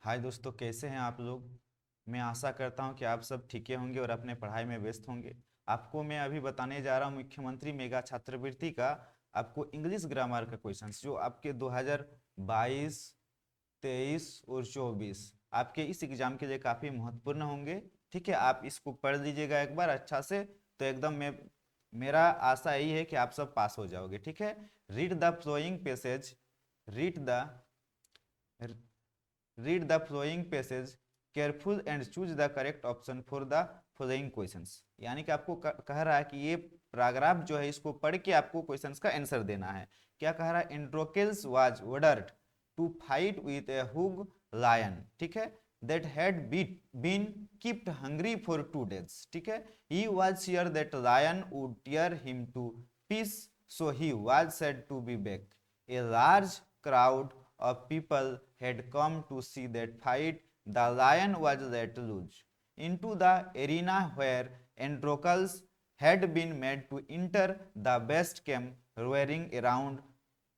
हाय दोस्तों, कैसे हैं आप लोग। मैं आशा करता हूं कि आप सब ठीक होंगे और अपने पढ़ाई में व्यस्त होंगे। आपको मैं अभी बताने जा रहा हूं मुख्यमंत्री मेगा छात्रवृत्ति का आपको इंग्लिश ग्रामर का क्वेश्चन जो आपके 2022, 23 और 24 आपके इस एग्जाम के लिए काफ़ी महत्वपूर्ण होंगे। ठीक है, आप इसको पढ़ लीजिएगा एक बार अच्छा से, तो एकदम मेरा आशा यही है कि आप सब पास हो जाओगे। ठीक है, read the following passage read the read the following passage careful and choose the correct option for the following questions. यानी कि आपको कह रहा है कि ये पैराग्राफ जो है इसको पढ़ के आपको क्वेश्चंस का आंसर देना है। क्या कह रहा है? Androcles was ordered to fight with a huge lion, ठीक है, that had been kept hungry for 2 days. ठीक है, he was sure that lion would tear him to pieces, so he was said to be back. A large crowd of people had come to see that fight. The lion was let loose into the arena where Androcles had been made to enter. The beast came roaring around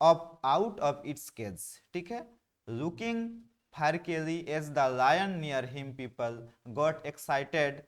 up out of its cage. ठीक है, looking furiously as the lion near him, people got excited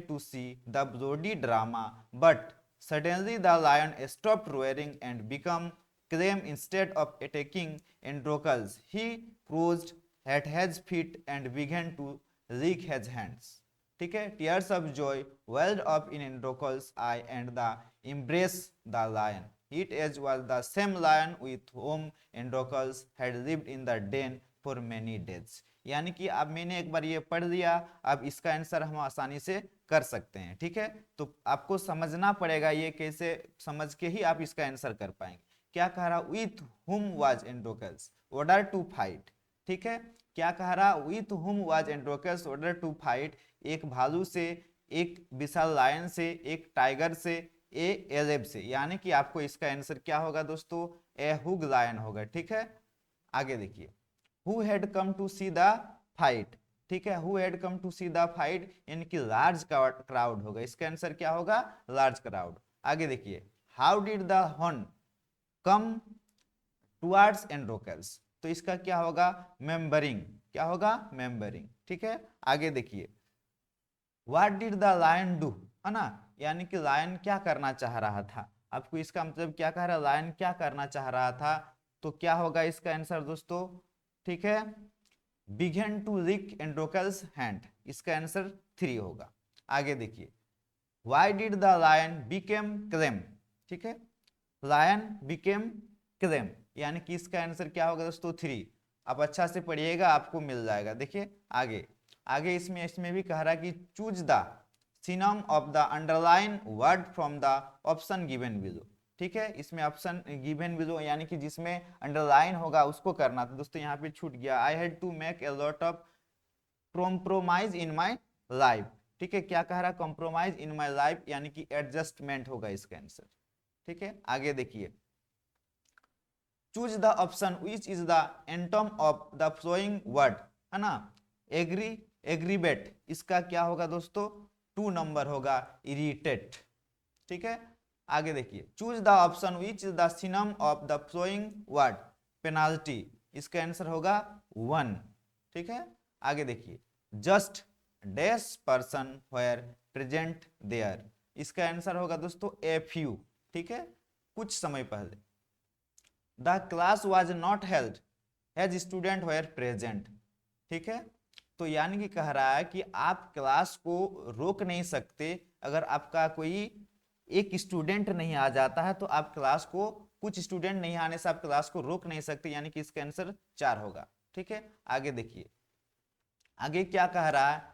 to see the bloody drama. But suddenly the lion stopped roaring and became calm. Instead of attacking Androcles, he crouched at his feet and began to lick his hands. ठीक है, tears of joy welled up in Androcles' eye and the embrace the lion. It as was the same lion with whom Androcles had lived in the den for many days. यानी कि अब मैंने एक बार ये पढ़ लिया, अब इसका आंसर हम आसानी से कर सकते हैं। ठीक है, तो आपको समझना पड़ेगा, ये कैसे समझ के ही आप इसका आंसर कर पाएंगे। क्या कह रहा? With whom was Androcles order to fight. ठीक है, क्या कह रहा? With whom was Androcles order to fight. एक भालू से, एक विशाल लायन से, एक टाइगर से, ए एलेब से। यानी कि आपको इसका आंसर क्या होगा दोस्तों? ए हुग लायन होगा। ठीक है, आगे देखिए, who had come to see the fight. ठीक है, who had come to see the fight यानी कि लार्ज क्राउड होगा। इसका आंसर क्या होगा? Large crowd. आगे देखिए, how did the horn come towards Androcles. तो इसका क्या होगा? मेंबरिंग। क्या होगा? मेंबरिंग। ठीक है, आगे देखिए, what did the lion do, है ना, यानी कि लायन क्या करना चाह रहा था। आपको इसका मतलब क्या कह रहा है? लायन क्या करना चाह रहा था, तो क्या होगा इसका आंसर दोस्तों? ठीक है, began to lick Androcles hand. इसका आंसर 3 होगा। आगे देखिए, why did the lion became calm. ठीक है, लायन बिकेम क्लेम, यानी कि इसका आंसर क्या होगा दोस्तों? 3। आप अच्छा से पढ़िएगा, आपको मिल जाएगा। देखिए आगे, आगे इसमें भी कह रहा है कि choose the synonym of the underline word from the option given below. ठीक है, इसमें ऑप्शन गिवन बिलो यानी कि जिसमें अंडरलाइन होगा उसको करना था। दोस्तों यहाँ पे छूट गया, I had to make a lot of compromise in my life. ठीक है, क्या कह रहा है? कॉम्प्रोमाइज इन माई लाइफ यानी कि एडजस्टमेंट होगा इसका आंसर। ठीक है, आगे देखिए, choose the option which is the antonym of the following word, है ना। एग्री, एग्रीबेट, इसका क्या होगा दोस्तों? 2 नंबर होगा, इरिटेट। ठीक है, आगे देखिए, choose the option which is the synonym of the following word, penalty. इसका आंसर होगा 1। ठीक है, आगे देखिए, just dash person were present there. इसका आंसर होगा दोस्तों ए फ्यू। ठीक है, कुछ समय पहले। The class was not held as student were present. ठीक है, तो यानी कि कह रहा है कि आप क्लास को रोक नहीं सकते। अगर आपका कोई एक स्टूडेंट नहीं आ जाता है तो आप क्लास को, कुछ स्टूडेंट नहीं आने से आप क्लास को रोक नहीं सकते, यानी कि इसका आंसर 4 होगा। ठीक है, आगे देखिए, आगे क्या कह रहा है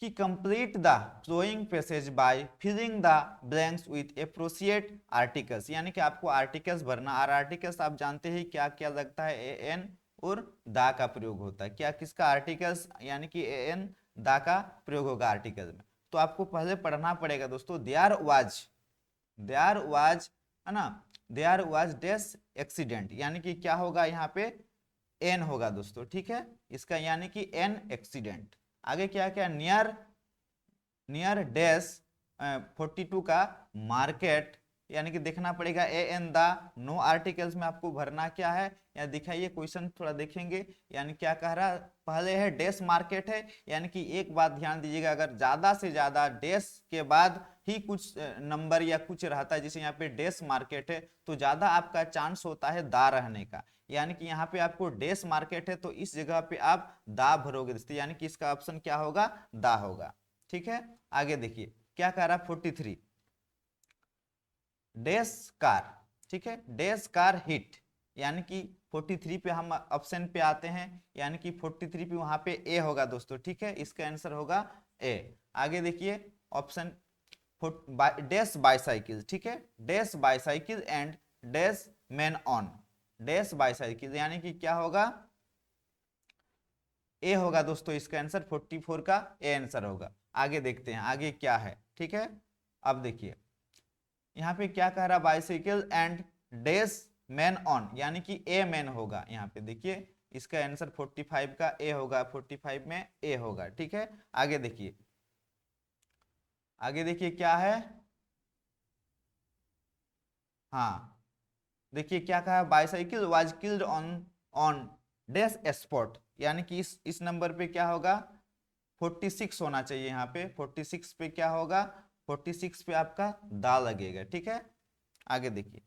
कि complete the following passage by filling the blanks with appropriate articles. यानी कि आपको आर्टिकल्स भरना। और आर्टिकल्स आप जानते हैं क्या क्या लगता है? ए एन और दा का प्रयोग होता है। क्या किसका? आर्टिकल्स, यानी कि ए एन दा का प्रयोग होगा आर्टिकल में। तो आपको पहले पढ़ना पड़ेगा दोस्तों, देयर वाज, है ना, देयर वाज डैश एक्सीडेंट, यानी कि क्या होगा यहाँ पे? एन होगा दोस्तों। ठीक है, इसका यानी कि एन एक्सीडेंट। आगे क्या क्या? नियर, नियर डैश 42 का मार्केट यानी कि देखना पड़ेगा A N the, no articles में आपको भरना क्या है, या दिखाइए क्वेश्चन थोड़ा देखेंगे। यानी क्या कह रहा है, पहले है डेस मार्केट है, यानी कि एक बात ध्यान दीजिएगा, अगर ज्यादा से ज्यादा डेस के बाद ही कुछ नंबर या कुछ रहता है, जैसे यहाँ पे डेस मार्केट है, तो ज्यादा आपका चांस होता है दा रहने का। यानी कि यहाँ पे आपको डेस मार्केट है तो इस जगह पे आप दा भरोगे दोस्तों, यानी कि इसका ऑप्शन क्या होगा, दा होगा। ठीक है, आगे देखिए क्या कह रहा है 43, डैश कार। ठीक है, डैश कार हिट, यानी कि 43 पे हम ऑप्शन पे आते हैं, यानी कि 43 पे वहां पे ए होगा दोस्तों। ठीक है, इसका आंसर होगा ए। आगे देखिए ऑप्शन डैश बाईसाइकिल। ठीक है, dash bicycle and dash man on, dash bicycle, यानी कि क्या होगा, ए होगा दोस्तों इसका आंसर, 44 का ए आंसर होगा। आगे देखते हैं आगे क्या है। ठीक है, अब देखिए यहाँ पे क्या कह रहा, bicycle and dash man on, यानी कि ए मैन होगा। यहाँ पे देखिए इसका आंसर 45 का ए होगा, 45 में ए होगा। ठीक है, आगे देखिए, आगे देखिए क्या है, हाँ देखिए क्या कहा, bicycle was killed on on dash spot, यानी कि इस नंबर पे क्या होगा, 46 होना चाहिए। यहाँ पे 46 पे क्या होगा, 46 पे आपका दा लगेगा। ठीक है, आगे देखिए,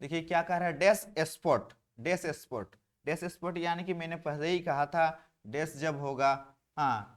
देखिए क्या कह रहा है, dash spot, dash spot, dash spot, यानी कि मैंने पहले ही कहा था डैश जब होगा, हाँ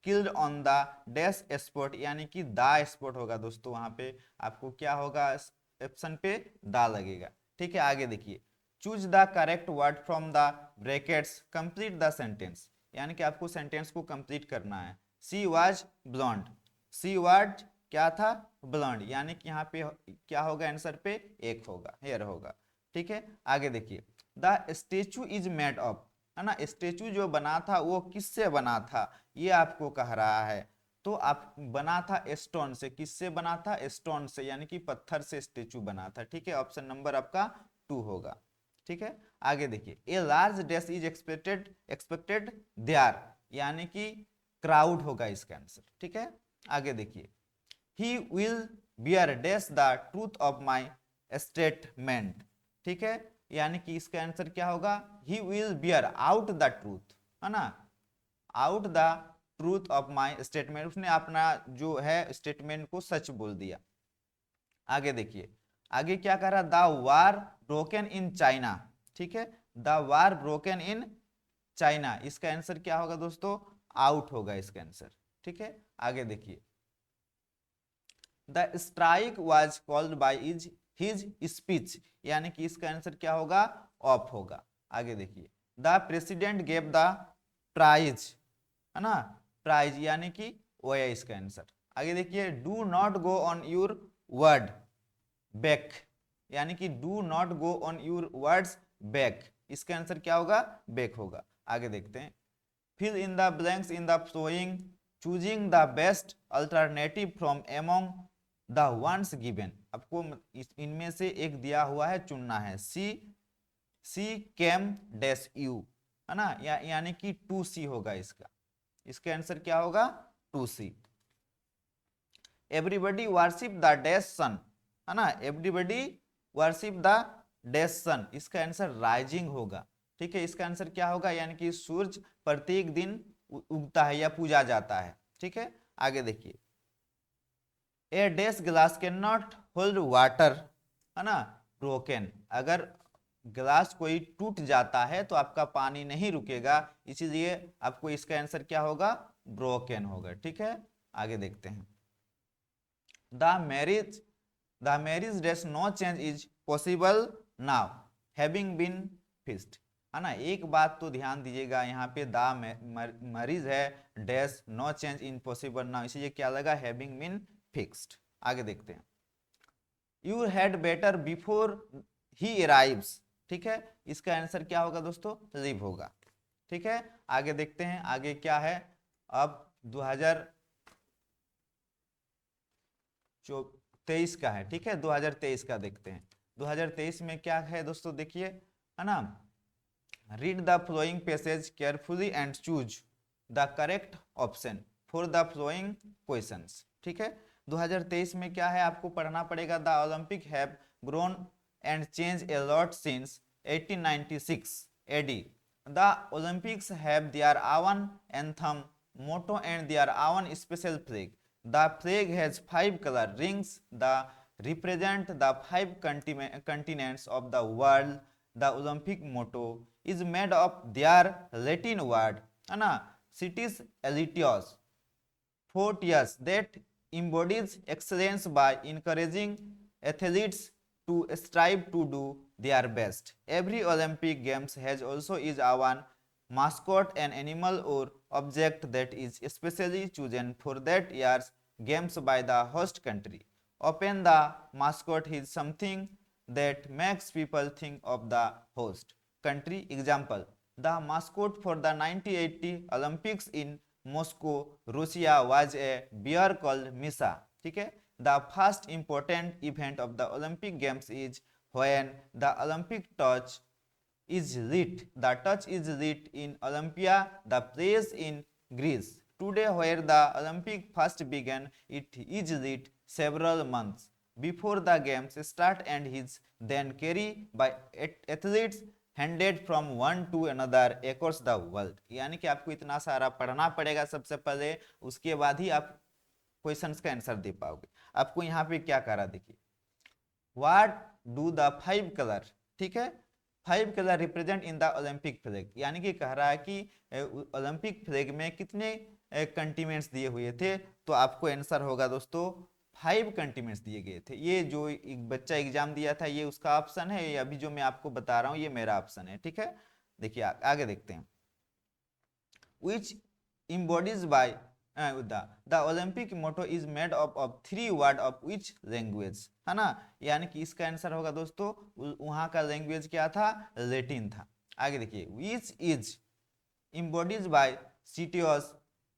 killed on the dash spot, यानी कि दा स्पॉट होगा दोस्तों। वहां पे आपको क्या होगा, ऑप्शन पे दा लगेगा। ठीक है, आगे देखिए, choose the correct word from the brackets, complete the sentence, यानी कि आपको सेंटेंस को कंप्लीट करना है। She was blond, she was क्या था, ब्लॉन्ड, यानी कि यहाँ पे क्या होगा, आंसर पे एक होगा, हेयर होगा। ठीक है, आगे देखिए, the statue is made of, है ना, स्टेचू जो बना था वो किससे बना था, ये आपको कह रहा है। तो आप बना था स्टोन से, किससे बना था, स्टोन से, यानी कि पत्थर से स्टेचू बना था। ठीक है, ऑप्शन नंबर आपका 2 होगा। ठीक है, आगे देखिए, a large dash is expected, expected there, यानी कि क्राउड होगा इसका आंसर। ठीक है, आगे देखिए, he will bear dash the truth of my statement। ठीक है, यानी कि इसका आंसर क्या होगा, he will bear out the truth, है ना, out the truth of my statement, उसने अपना जो है स्टेटमेंट को सच बोल दिया। आगे देखिए, आगे क्या कह रहा, the war broken in China. ठीक है, the war broken in China, इसका आंसर क्या होगा दोस्तों, आउट होगा इसका आंसर। ठीक है, आगे देखिए, the strike was called by is his speech, यानी कि इसका आंसर क्या होगा, ऑफ होगा। आगे देखिए, the president gave the prize, है ना, प्राइज, यानी कि वो है इसका आंसर। आगे देखिए, do not go on your word back, यानी कि do not go on your words back, इसका आंसर क्या होगा, बैक होगा। आगे देखते हैं, fill in the blanks in the following, choosing the best alternative from among the ones given, आपको इनमें से एक दिया हुआ है, चुनना है। She she came dash you, है ना, यानी कि 2C होगा इसका, इसका आंसर क्या होगा, 2C। Everybody worship the dash sun, है ना, everybody worship the dash sun, इसका आंसर राइजिंग होगा। ठीक है, इसका आंसर क्या होगा, यानी कि सूरज प्रत्येक दिन उगता है या पूजा जाता है। ठीक है, आगे देखिए, a dash glass can not hold water, है ना, ब्रोकन, अगर ग्लास कोई टूट जाता है तो आपका पानी नहीं रुकेगा, इसीलिए आपको इसका आंसर क्या होगा, ब्रोकन होगा। ठीक है, आगे देखते हैं, the marriage, the marriage dash no change is possible now having been fixed, है ना, एक बात तो ध्यान दीजिएगा, यहाँ पे द मैरिज है dash no change in possible now, इसीलिए क्या लगा, हैविंग बीन फिक्स्ड। आगे देखते हैं, you had better before he arrives, ठीक है, इसका आंसर क्या होगा दोस्तों, लिव होगा। ठीक है, आगे देखते हैं आगे क्या है, अब 2023 का है। ठीक है, 2023 का देखते हैं, 2023 में क्या है दोस्तों, देखिए, है ना, read the following passage carefully and choose the correct option for the flowing questions. ठीक है, 2023 में क्या है आपको पढ़ना पड़ेगा, the Olympic have grown and change a lot since 1896 AD. The Olympics have their own anthem, motto and their own special flag. The flag has 5 color rings that represent the 5 continents of the world. The Olympic motto is made of their Latin word, है ना, cities elitios, Fortius, that embodies excellence by encouraging athletes to strive to do their best. Every Olympic Games has also is one mascot, an animal or object that is specially chosen for that year's games by the host country. Often the mascot is something that makes people think of the host country. Example, the mascot for the 1980 Olympics in Moscow, Russia was a bear called Misa. ठीक है, the first important event of the Olympic Games is when the Olympic torch is lit. The torch is lit in Olympia, the place in Greece. Today, where the Olympic first began, it is lit several months before the games start and is then carried by athletes handed from one to another across the world. यानी कि आपको इतना सारा पढ़ना पड़ेगा सबसे पहले, उसके बाद ही आप क्वेश्चंस का आंसर दे पाओगे। आपको यहाँ पे क्या करा, देखिए, व्हाट डू द 5 कलर, ठीक है, 5 colour represent in the Olympic flag, यानी कि कह रहा है कि ओलंपिक फ्लैग में कितने कंटिनेंट्स दिए हुए थे, तो आपको आंसर होगा दोस्तों 5 कंटिनेंट्स दिए गए थे। ये जो एक बच्चा एग्जाम दिया था ये उसका ऑप्शन है, ये अभी जो मैं आपको बता रहा हूँ ये मेरा ऑप्शन है, ठीक है। देखिए आगे देखते हैं, which embodies by the Olympic motto is made up of 3 word of which language, है ना, यानी कि इसका आंसर होगा दोस्तों, वहां का लैंग्वेज क्या था, लैटिन था। आगे देखिए, which is embodies by Citius,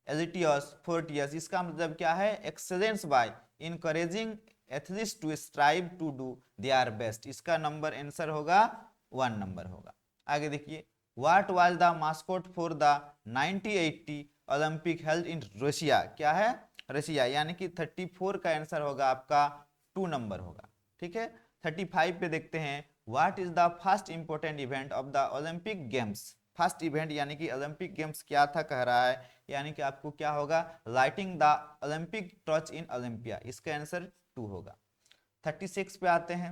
Elitius, Fortius, इसका मतलब क्या है, excellence by encouraging athletes to strive to do their best, इसका नंबर आंसर होगा 1 नंबर होगा। आगे देखिए, what was the mascot for the 1980 Olympic held in Russia, क्या है, रशिया, यानी कि 34 का आंसर होगा आपका 2 नंबर होगा, ठीक है। 35 पे देखते हैं, what is the first important event of the Olympic Games, first event यानी कि ओलंपिक गेम्स क्या था कह रहा है, यानी कि आपको क्या होगा, lighting the Olympic torch in Olympia, इसका आंसर 2 होगा। 36 पे आते हैं,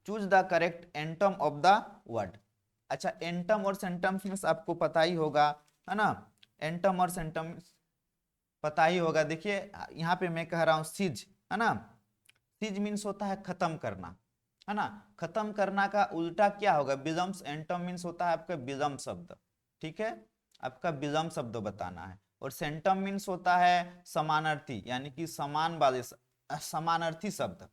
choose the correct antonym of the word. अच्छा, एंटम और सेंटम्स में आपको पता ही होगा, है ना, एंटम और सेंटम्स पता ही होगा। देखिए यहाँ पे मैं कह रहा हूँ सिज, है ना, सिज मीन्स होता है खत्म करना, है ना, खत्म करना का उल्टा क्या होगा, विलम्ब। एंटम मीन्स होता है आपका विलम्ब शब्द, ठीक है, आपका विलम्ब शब्द बताना है। और सेंटम मीन्स होता है समानार्थी, यानी कि समान वाले समानार्थी शब्द,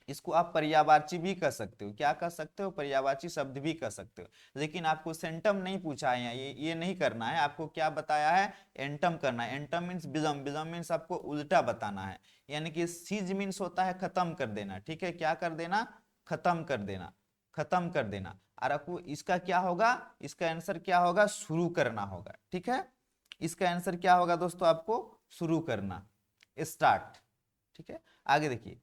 इसको आप पर्यायवाची भी कह सकते हो, क्या कह सकते हो, पर्यायवाची शब्द भी कह सकते हो। लेकिन आपको सेंटम नहीं पूछा है, ये नहीं करना है, आपको क्या बताया है, एंटम करना है। एंटम मीन्स विलम्ब, विलम्ब मीन्स आपको उल्टा बताना है, यानी कि सीज मीन्स होता है खत्म कर देना, ठीक है, क्या कर देना, खत्म कर देना, खत्म कर देना। और आपको इसका क्या होगा, इसका आंसर क्या होगा, शुरू करना होगा, ठीक है, इसका आंसर क्या होगा दोस्तों, आपको शुरू करना, स्टार्ट, ठीक है। आगे देखिए,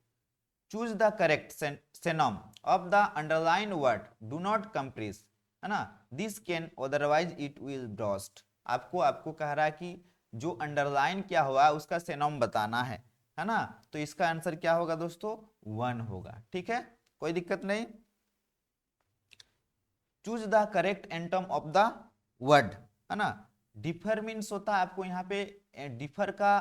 choose the correct synonym of the underline word, do not compress, है ना, this can otherwise it will burst. आपको कह रहा है कि जो अंडरलाइन क्या हुआ उसका सिनोनिम बताना है ना, तो इसका आंसर क्या होगा दोस्तों, 1 होगा, ठीक है, कोई दिक्कत नहीं। Choose the correct antonym of the word, है ना, डिफर मीन्स होता है, आपको यहाँ पे डिफर का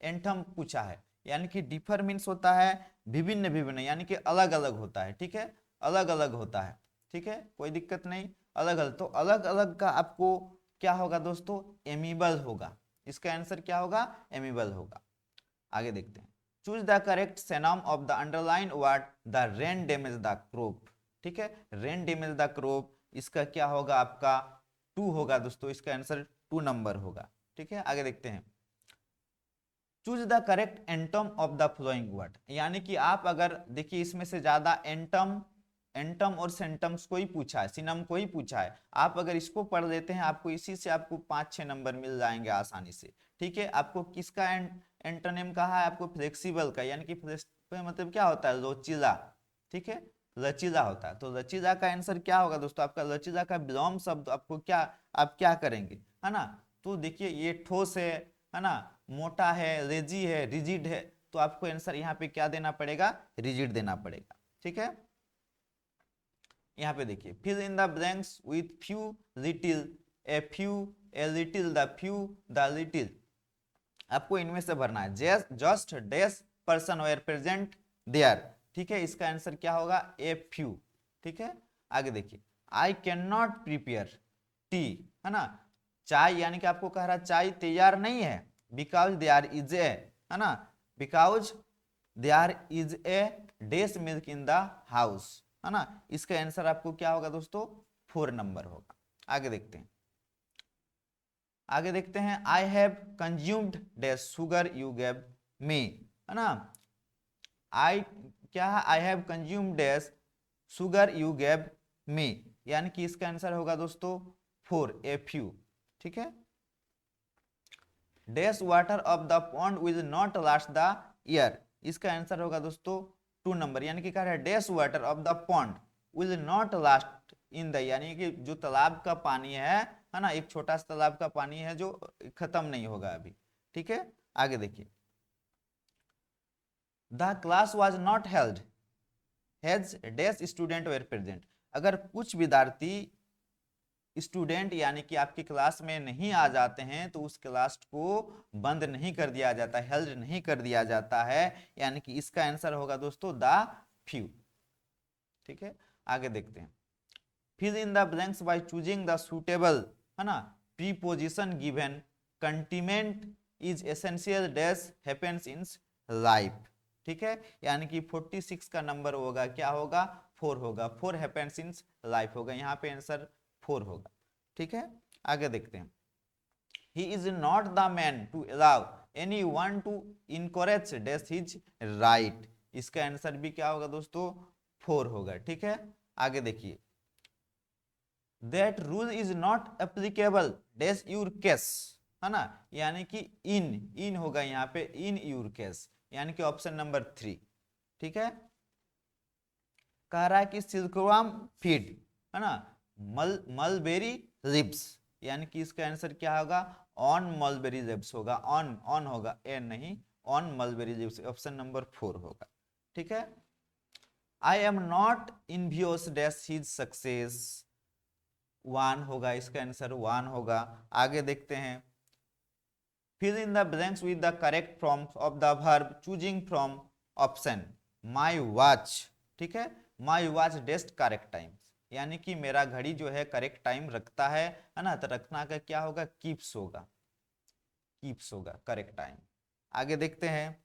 एंटम पूछा है, यानी कि डिफर मीन्स होता है विभिन्न विभिन्न, यानी कि अलग अलग होता है, ठीक है, अलग अलग होता है, ठीक है, कोई दिक्कत नहीं। अलग अलग, तो अलग अलग का आपको क्या होगा दोस्तों, एमिबल होगा, इसका आंसर क्या होगा, एमिबल होगा। आगे देखते हैं, choose the correct synonym of the underline word, the rain damage the crop, ठीक है, रेन डैमेज द क्रॉप, इसका क्या होगा, आपका 2 होगा दोस्तों, इसका आंसर 2 नंबर होगा, ठीक है। आगे देखते हैं, choose the correct antonym of the following word, यानी कि आप अगर देखिए इसमें से ज्यादा एंटम और सेंटम्स को ही पूछा है, सिनम को ही पूछा है, आप अगर इसको पढ़ लेते हैं आपको इसी से आपको 5-6 नंबर मिल जाएंगे आसानी से, ठीक है। आपको किसका एंटोनिम कहा है आपको फ्लेक्सिबल का, यानी कि फ्लेक्सिबल मतलब क्या होता है, लोचीला, ठीक है, लचीला होता है। तो लचीला का आंसर क्या होगा दोस्तों, आपका लचीला का विलोम शब्द आपको क्या, आप क्या करेंगे, है ना। तो देखिए ये ठोस है ना, मोटा है, लेजी है, रिजिड है, तो आपको आंसर यहाँ पे क्या देना पड़ेगा, रिजिड देना पड़ेगा, ठीक है। यहाँ पे देखिए, fill in the blanks with few, little, a few, a little, the few, the little, आपको इनमें से भरना है। Just dash person were present there, ठीक है, इसका आंसर क्या होगा, ए फ्यू, ठीक है। आगे देखिए, I can not prepare T, है ना, चाय, यानी कि आपको कह रहा चाय तैयार नहीं है, बिकॉज देयर इज ए, है ना, because there is a dash milk in the house, है ना, इसका आंसर आपको क्या होगा दोस्तों, 4 नंबर होगा। आगे देखते हैं, आगे देखते हैं, I have consumed dash sugar you gave me, है ना, आई क्या है, I have consumed dash sugar you gave me, यानी कि इसका आंसर होगा दोस्तों 4, ए फ्यू, ठीक है। Dash water of the pond will not last the year, इसका आंसर होगा दोस्तों 2 नंबर, यानी कि कह रहा है dash water of the pond will not last in the, यानी कि जो तालाब का पानी है ना, एक छोटा सा तालाब का पानी है जो खत्म नहीं होगा अभी, ठीक है। आगे देखिए, the class was not held has dash student were present, अगर कुछ विद्यार्थी स्टूडेंट यानी कि आपकी क्लास में नहीं आ जाते हैं तो उस क्लास को बंद नहीं कर दिया जाता, हेल्ड नहीं कर दिया जाता है, यानी कि इसका आंसर होगा दोस्तों द फ्यू, ठीक है। आगे देखते हैं, fill in the blanks by choosing the suitable, है ना, preposition given, contentment is essential dash happens in life, ठीक है, यानी कि 46 का नंबर होगा, क्या होगा, 4 होगा, 4 हैपेंस इन लाइफ होगा, यहाँ पे आंसर 4 होगा, ठीक है। आगे देखते हैं, he is not the man to allow anyone to encourage dash his right, इसका आंसर भी क्या होगा दोस्तों, 4 होगा, ठीक है। आगे देखिए, that rule is not applicable dash your case, है ना, यानी कि इन होगा यहाँ पे, इन योर केस, यानी कि ऑप्शन नंबर 3, ठीक है। कह रहा है कि सिल्कवर्म फीड, है ना, मलबेरी लिप्स, यानी कि इसका आंसर क्या होगा, ऑन मलबेरी लिप्स होगा, ऑन होगा, ए नहीं, on mulberry lips, option number 4 होगा, ठीक है। I am not envious dash his success, 1 होगा, इसका आंसर 1 होगा। आगे देखते हैं, fill in the blanks with the correct forms of the verb choosing from option my watch, ठीक है, my watch dash correct time, यानी कि मेरा घड़ी जो है करेक्ट टाइम रखता है ना, तो रखना का क्या होगा, कीप्स होगा, कीप्स होगा करेक्ट टाइम। आगे देखते हैं,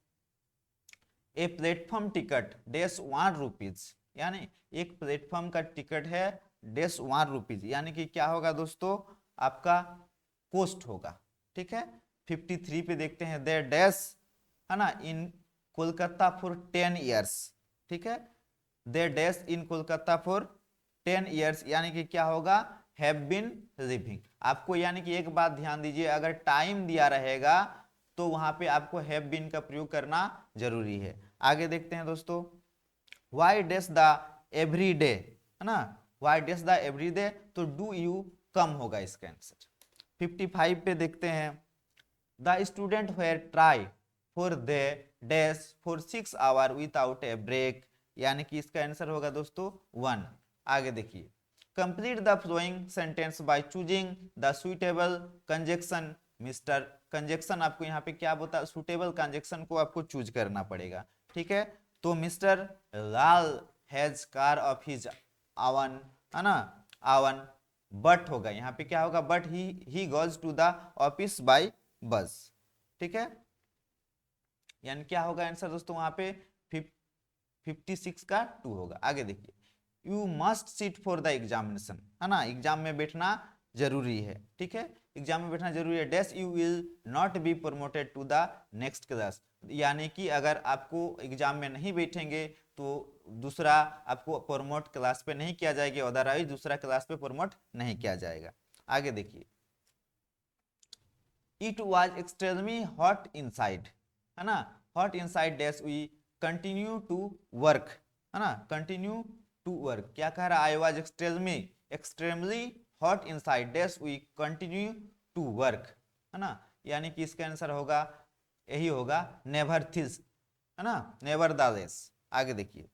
a platform ticket dash 1 rupees, यानी एक प्लेटफॉर्म का टिकट है डैश 1 रुपीज, यानी कि क्या होगा दोस्तों, आपका कोस्ट होगा, ठीक है। 53 पे देखते हैं, देयर डैश, है ना, इन कोलकाता फॉर 10 ईयर्स, ठीक है, there dash in Kolkata for 10 years, यानी कि क्या होगा, हैव बीन लिविंग, आपको यानी कि एक बात ध्यान दीजिए, अगर टाइम दिया रहेगा तो वहां पे आपको हैव बीन का प्रयोग करना जरूरी है। आगे देखते हैं दोस्तों, why dash the every day, है ना, why dash the every day, तो डू यू कम होगा इसका आंसर। 55 पे देखते हैं, the student were try for the dash for 6 hour without a break, यानी कि इसका आंसर होगा दोस्तों 1। आगे देखिए, complete the flowing sentence by choosing the suitable conjunction, mister conjunction आपको यहाँ पे क्या बोलता, सुटेबल कंजक्शन को आपको चूज करना पड़ेगा, ठीक है। तो mister Lal has car of his आवन, है ना, आवन, बट होगा यहाँ पे क्या होगा, but he goes to the office by bus, ठीक है, यानी क्या होगा आंसर दोस्तों वहां पे 56 का 2 होगा। आगे देखिए, you must sit for the examination, है ना, एग्जाम में बैठना जरूरी है, ठीक है, एग्जाम में बैठना जरूरी है, dash you will not be promoted to the next class, यानी कि अगर आपको एग्जाम में नहीं बैठेंगे तो दूसरा आपको प्रमोट क्लास पे नहीं किया जाएगा, अदरवाइज दूसरा क्लास पे प्रमोट नहीं किया जाएगा। आगे देखिए, it was extremely hot inside, है ना, hot inside dash we continue to work, है ना, कंटिन्यू टू वर्क, क्या कह रहा है, I was extremely hot inside dash we continue to work, है ना, यानी कि इसका आंसर होगा, यही होगा नेवर थिस, है ना, नेवर द लेस। आगे देखिए,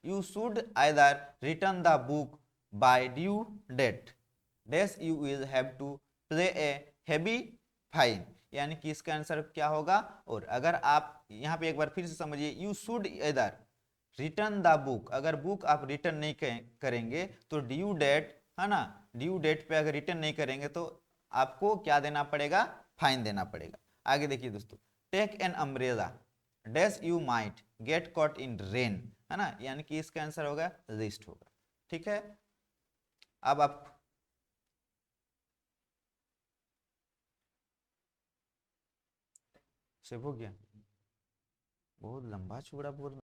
you should either return the book by due date dash you will have to play a heavy fine, यानी कि इसका आंसर क्या होगा, और अगर आप यहाँ पे एक बार फिर से समझिए, you should either return the book, अगर बुक आप रिटर्न नहीं करेंगे तो ड्यू डेट, है ना, ड्यू डेट पे अगर रिटर्न नहीं करेंगे तो आपको क्या देना पड़ेगा, फाइन देना पड़ेगा। आगे देखिए दोस्तों, take an umbrella dash you might get caught in rain, है ना, यानी कि इसका आंसर होगा लिस्ट होगा। ठीक है, अब आप सेव हो गया, बहुत लंबा चौड़ा बोल